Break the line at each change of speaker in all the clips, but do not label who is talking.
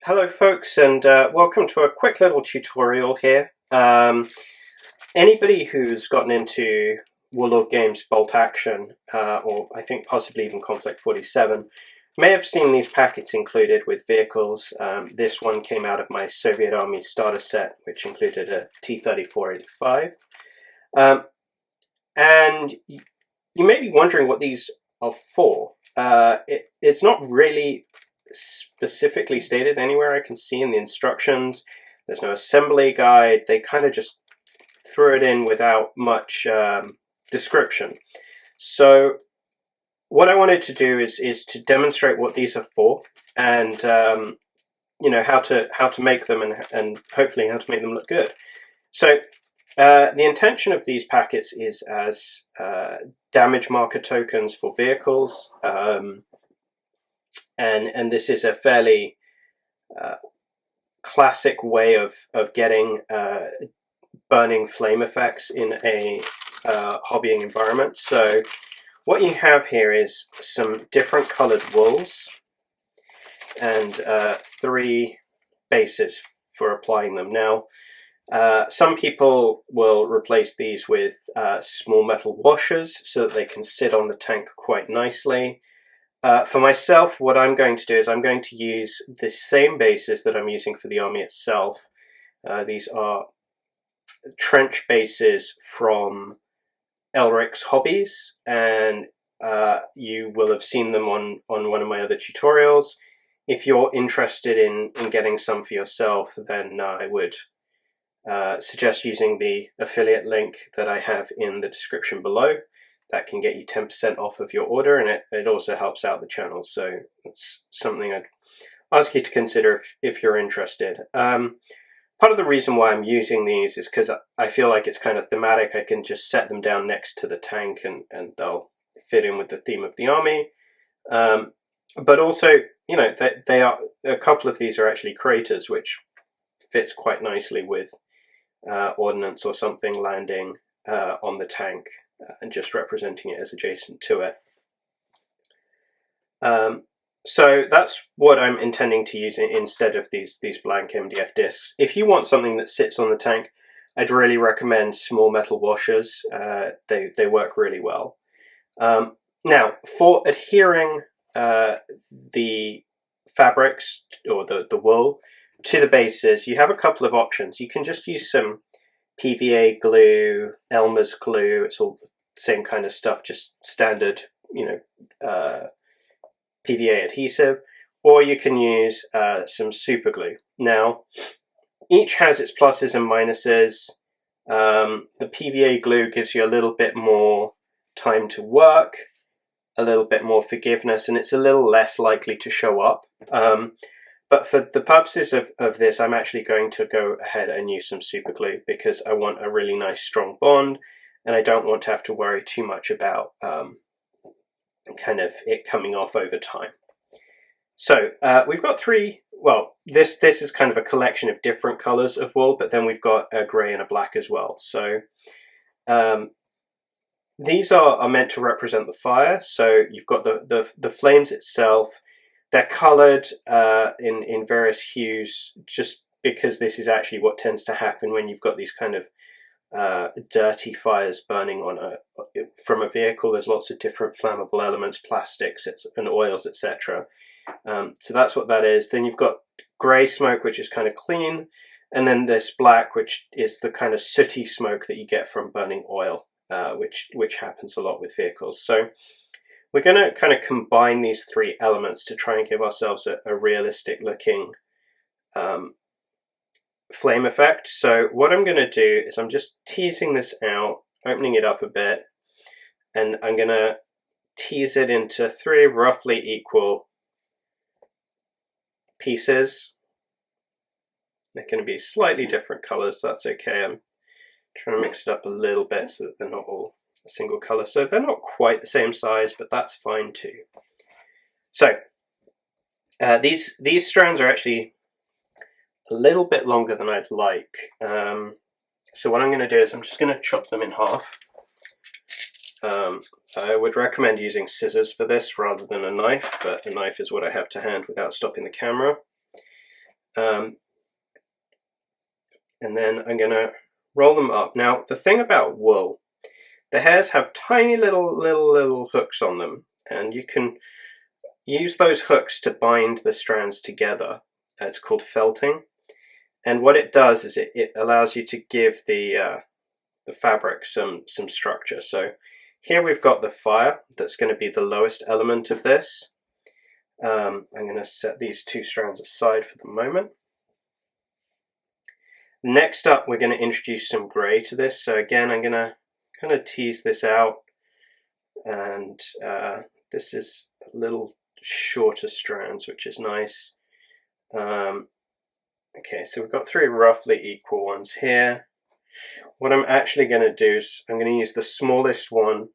Hello folks, and welcome to a quick little tutorial here. Anybody who's gotten into Warlord Games Bolt Action, or I think possibly even Conflict 47, may have seen these packets included with vehicles. This one came out of my Soviet Army starter set, which included a T-34-85. And you may be wondering what these are for. It's not really specifically stated anywhere I can see in the instructions. There's no assembly guide. They kind of just threw it in without much description. So what I wanted to do is to demonstrate what these are for, and how to make them, and hopefully how to make them look good. So the intention of these packets is as damage marker tokens for vehicles. And this is a fairly classic way of getting burning flame effects in a hobbying environment. So what you have here is some different colored wools and 3 bases for applying them. Now, some people will replace these with small metal washers so that they can sit on the tank quite nicely. For myself, what I'm going to do is I'm going to use the same bases that I'm using for the army itself. These are trench bases from Elric's Hobbies, and you will have seen them on one of my other tutorials. If you're interested in getting some for yourself, then I would suggest using the affiliate link that I have in the description below. That can get you 10% off of your order, and it also helps out the channel. So it's something I'd ask you to consider if you're interested. Part of the reason why I'm using these is because I feel like it's kind of thematic. I can just set them down next to the tank and they'll fit in with the theme of the army. But also, they are, a couple of these are actually craters, which fits quite nicely with ordnance or something landing on the tank. And just representing it as adjacent to it. So that's what I'm intending to use instead of these blank MDF discs. If you want something that sits on the tank, I'd really recommend small metal washers. They work really well. Now, for adhering the fabrics or the wool to the bases, you have a couple of options. You can just use some PVA glue, Elmer's glue. It's all the same kind of stuff, just standard, PVA adhesive, or you can use some super glue. Now, each has its pluses and minuses. The PVA glue gives you a little bit more time to work, a little bit more forgiveness, and it's a little less likely to show up. But for the purposes of this, I'm actually going to go ahead and use some super glue because I want a really nice strong bond, and I don't want to have to worry too much about kind of it coming off over time. So we've got 3, well, this is kind of a collection of different colors of wool, but then we've got a gray and a black as well. So these are meant to represent the fire. So you've got the flames itself. They're coloured in various hues, just because this is actually what tends to happen when you've got these kind of dirty fires burning from a vehicle. There's lots of different flammable elements, plastics and oils, etc. So that's what that is. Then you've got grey smoke, which is kind of clean, and then this black, which is the kind of sooty smoke that you get from burning oil, which happens a lot with vehicles. So we're going to kind of combine these 3 elements to try and give ourselves a realistic looking flame effect. So what I'm going to do is I'm just teasing this out, opening it up a bit, and I'm going to tease it into 3 roughly equal pieces. They're going to be slightly different colors. That's okay. I'm trying to mix it up a little bit so that they're not all a single color. So they're not quite the same size, but that's fine too. So these strands are actually a little bit longer than I'd like. So what I'm going to do is I'm just going to chop them in half. I would recommend using scissors for this rather than a knife, but a knife is what I have to hand without stopping the camera. and then I'm going to roll them up. Now, the thing about wool, the hairs have tiny little hooks on them, and you can use those hooks to bind the strands together. It's called felting, and what it does is it allows you to give the fabric some structure. So here we've got the fire that's going to be the lowest element of this. I'm going to set these two strands aside for the moment. Next up, we're going to introduce some grey to this. So again, I'm going to kind of tease this out, and this is a little shorter strands, which is nice. Okay, so we've got three roughly equal ones here. What I'm actually going to do is I'm going to use the smallest one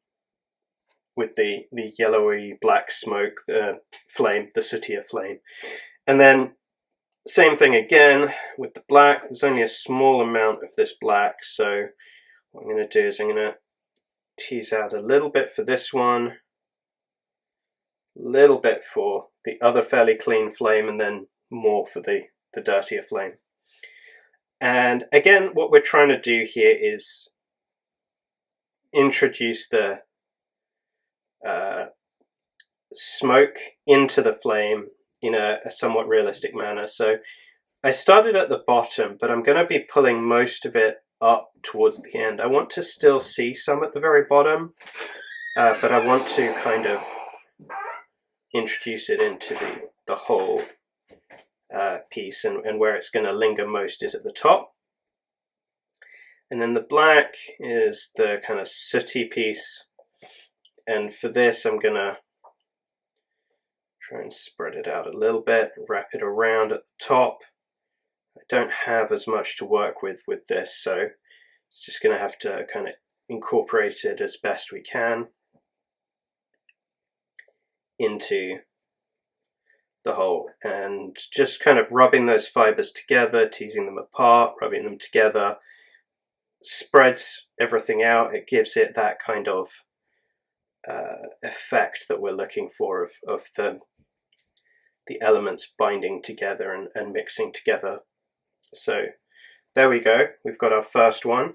with the yellowy black smoke, the flame, the sootier flame. And then same thing again with the black. There's only a small amount of this black, so what I'm going to do is I'm going to tease out a little bit for this one, a little bit for the other fairly clean flame, and then more for the dirtier flame. And again, what we're trying to do here is introduce the smoke into the flame in a somewhat realistic manner. So I started at the bottom, but I'm going to be pulling most of it up towards the end. I want to still see some at the very bottom, but I want to kind of introduce it into the whole piece, and where it's going to linger most is at the top. And then the black is the kind of sooty piece, and for this I'm going to try and spread it out a little bit, wrap it around at the top. I don't have as much to work with this, so it's just going to have to kind of incorporate it as best we can into the whole, and just kind of rubbing those fibers together, teasing them apart, rubbing them together, spreads everything out. It gives it that kind of effect that we're looking for of the elements binding together and mixing together. So there we go, we've got our first one.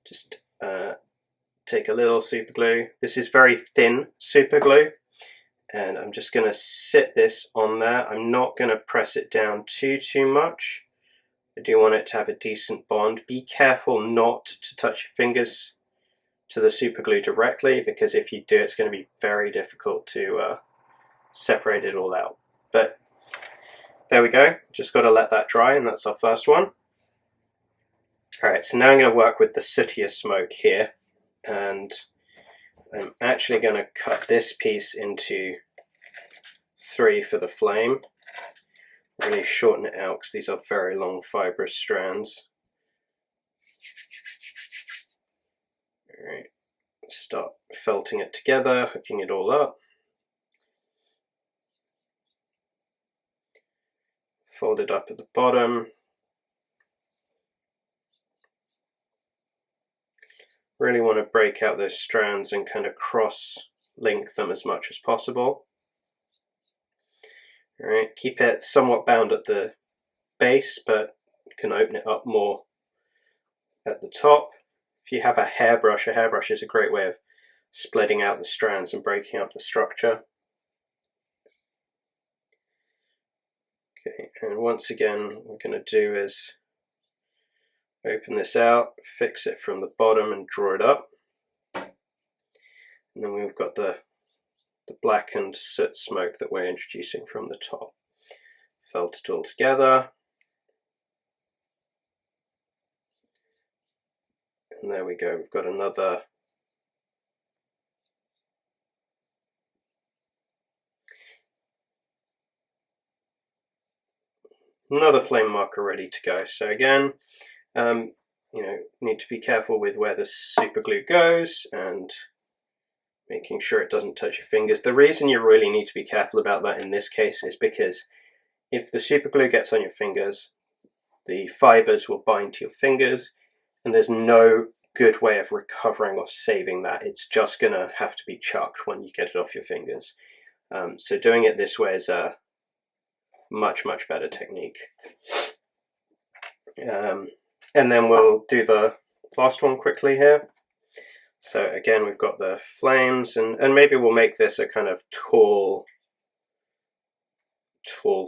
Just take a little super glue. This is very thin super glue, and I'm just going to sit this on there. I'm not going to press it down too much. I do want it to have a decent bond. Be careful not to touch your fingers to the super glue directly, because if you do, it's going to be very difficult to separate it all out. But there we go, just got to let that dry, and that's our first one. Alright, so now I'm going to work with the sootier smoke here, and I'm actually going to cut this piece into 3 for the flame. Really shorten it out because these are very long fibrous strands. Alright, start felting it together, hooking it all up. Fold it up at the bottom. Really want to break out those strands and kind of cross-link them as much as possible. Alright, keep it somewhat bound at the base, but you can open it up more at the top. If you have a hairbrush is a great way of splitting out the strands and breaking up the structure. Okay, and once again, what we're going to do is open this out, fix it from the bottom and draw it up. And then we've got the blackened soot smoke that we're introducing from the top. Felt it all together. And there we go, we've got another flame marker ready to go. So again, you know, need to be careful with where the super glue goes and making sure it doesn't touch your fingers. The reason you really need to be careful about that in this case is because if the super glue gets on your fingers, the fibers will bind to your fingers, and there's no good way of recovering or saving that. It's just going to have to be chucked when you get it off your fingers. So doing it this way is a much better technique. And then we'll do the last one quickly here. So again, we've got the flames, and maybe we'll make this a kind of tall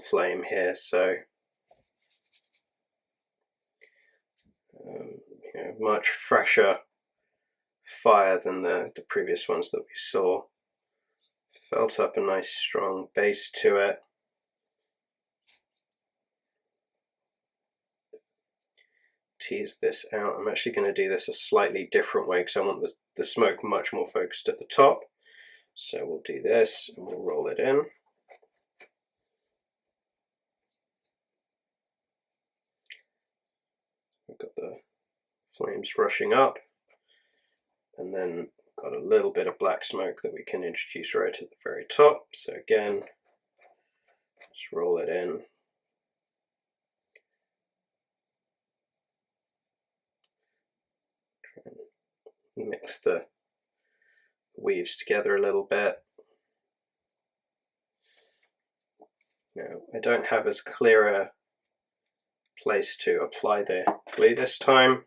flame here. So much fresher fire than the previous ones that we saw. Felt up a nice strong base to it. Tease this out. I'm actually going to do this a slightly different way because I want the smoke much more focused at the top. So we'll do this and we'll roll it in. We've got the flames rushing up, and then got a little bit of black smoke that we can introduce right at the very top. So again, let's roll it in. Try and mix the weaves together a little bit. Now, I don't have as clear a place to apply the glue this time.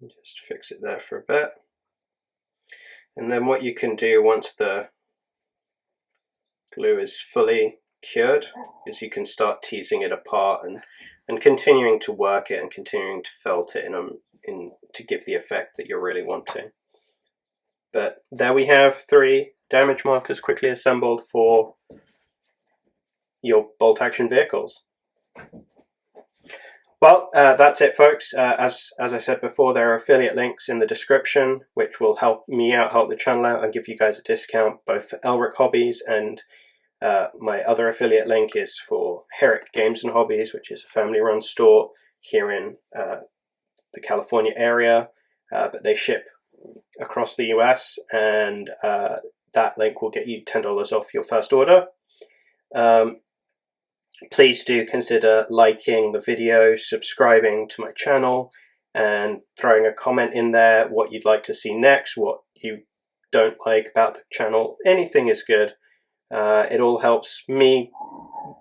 Just fix it there for a bit. And then what you can do once the glue is fully cured is you can start teasing it apart and continuing to work it and continuing to felt it in to give the effect that you're really wanting. But there we have 3 damage markers quickly assembled for your bolt action vehicles. Well, that's it, folks. As I said before, there are affiliate links in the description, which will help me out, help the channel out, and give you guys a discount, both for Elric Hobbies, and my other affiliate link is for Herrick Games and Hobbies, which is a family-run store here in the California area, but they ship across the US, and that link will get you $10 off your first order. Please do consider liking the video, subscribing to my channel, and throwing a comment in there what you'd like to see next, what you don't like about the channel. Anything is good. It all helps me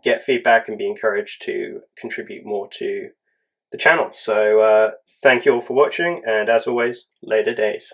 get feedback and be encouraged to contribute more to the channel. So thank you all for watching, and as always, later days.